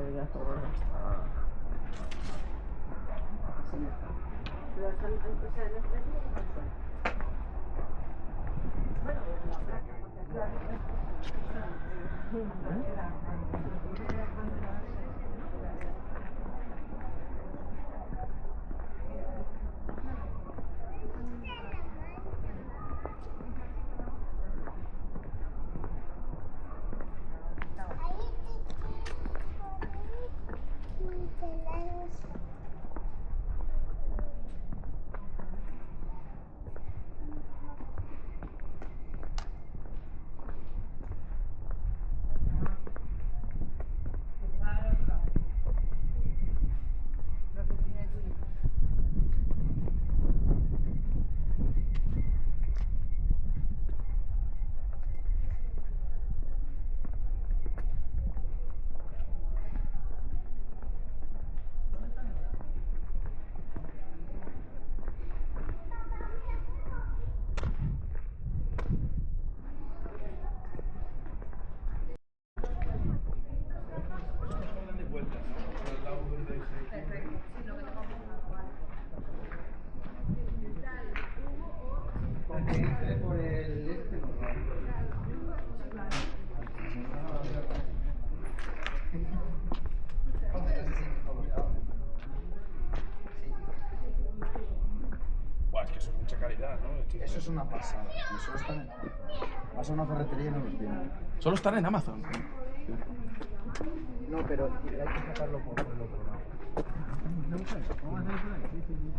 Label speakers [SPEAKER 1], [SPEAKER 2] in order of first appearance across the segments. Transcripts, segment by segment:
[SPEAKER 1] ya está bueno.
[SPEAKER 2] Buah, es que eso es mucha calidad, ¿no?
[SPEAKER 3] Eso es una pasada. Y solo están en Amazon. Vas a una ferretería y no los tienen.
[SPEAKER 2] Solo están en Amazon.
[SPEAKER 3] No, pero hay que sacarlo por el otro lado. No sé, ¿cómo vas a ir por ahí? Sí, sí, sí.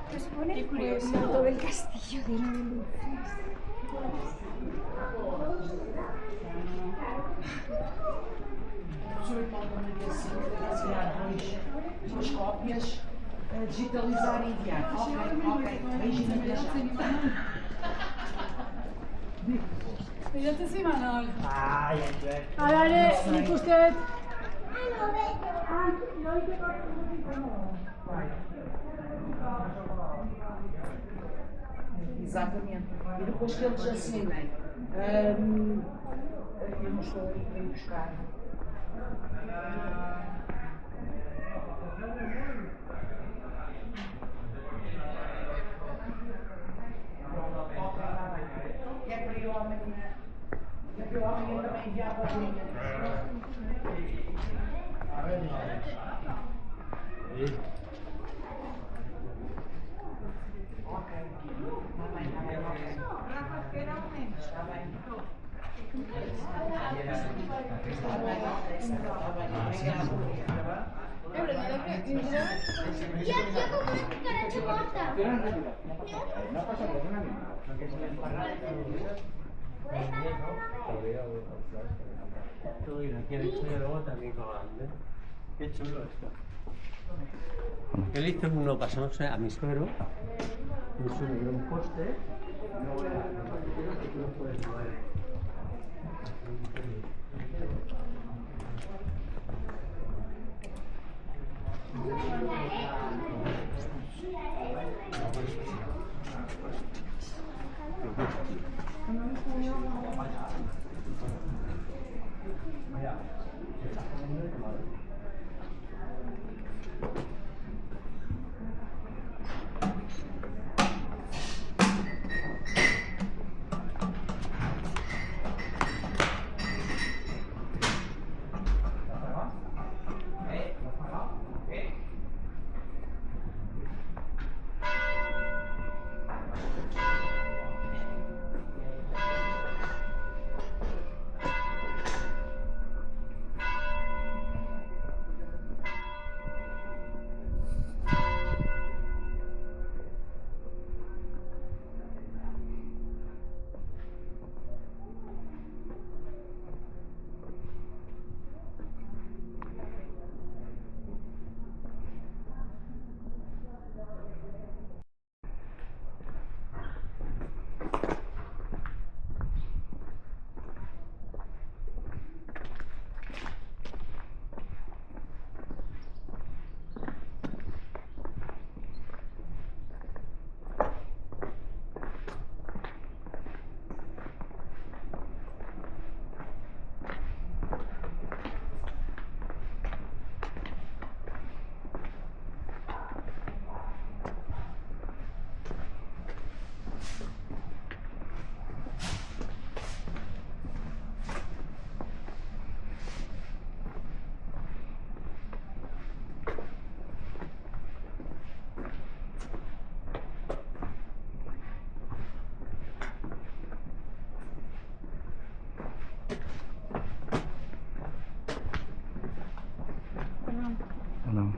[SPEAKER 4] Pues pone pueblo del castillo de la luz.
[SPEAKER 5] Professor pode também assinar duas cópias, digitalizar e enviar. Ok, beijinho, até já.
[SPEAKER 1] Bilatzen Manol.
[SPEAKER 3] Ai, ez.
[SPEAKER 1] Hala ere, nik uste dut.
[SPEAKER 5] Exatamente. E depois que eles assinem, eu não estou aí para ir buscar. É para eu amanhã. É para eu amanhã também enviar para a linha. Ok. Está bem, está bem. Está bem.
[SPEAKER 4] Ya como cara de corta.
[SPEAKER 3] No pasa por una misma.
[SPEAKER 6] Tú, y aquí han hecho de luego también colgando. Qué chulo esto. Él hizo uno pasándose a mi suegro. Mi suegro era un poste. No, tú lo puedes mover.
[SPEAKER 3] No.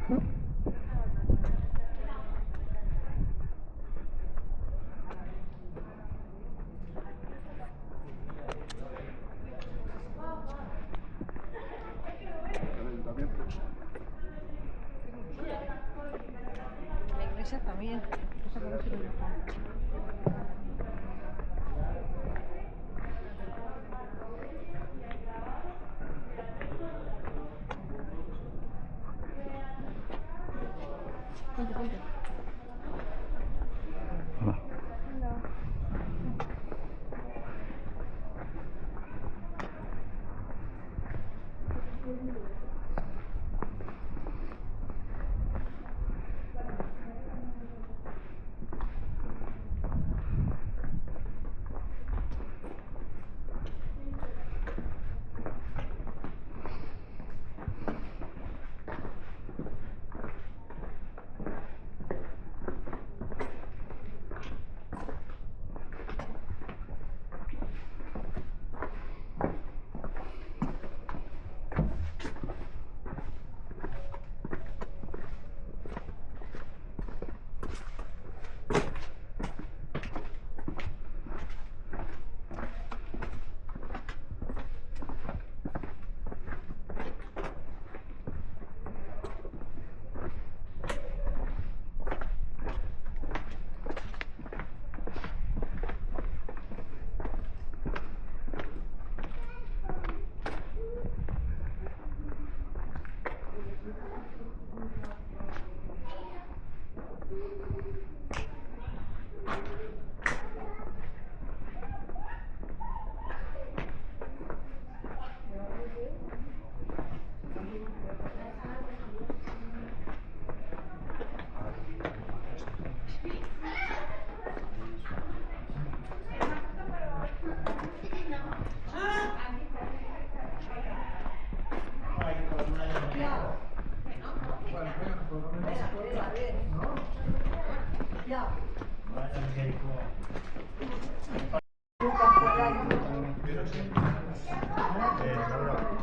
[SPEAKER 4] La iglesia también. Cosa que no quiero dejar. Ponte, ponte.
[SPEAKER 7] Hola.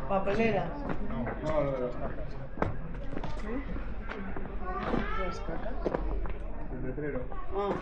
[SPEAKER 1] Papeleras.
[SPEAKER 2] No, lo de las cargas.
[SPEAKER 1] ¿Las cacas?
[SPEAKER 2] El letrero.
[SPEAKER 1] Ah.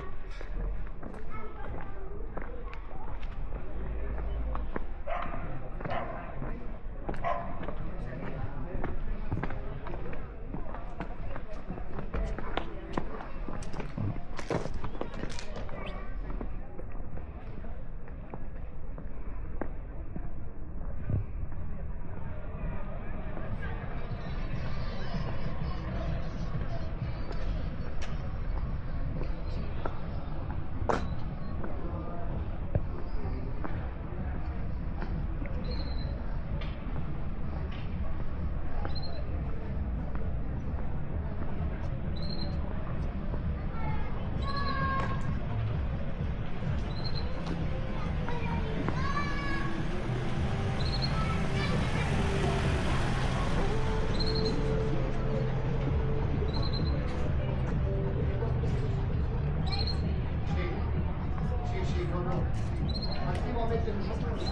[SPEAKER 3] Antiguamente nosotros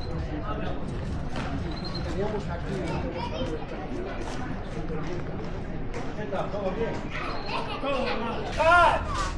[SPEAKER 3] teníamos aquí
[SPEAKER 2] ¿Qué tal? ¿Todo bien? ¡Todo mal!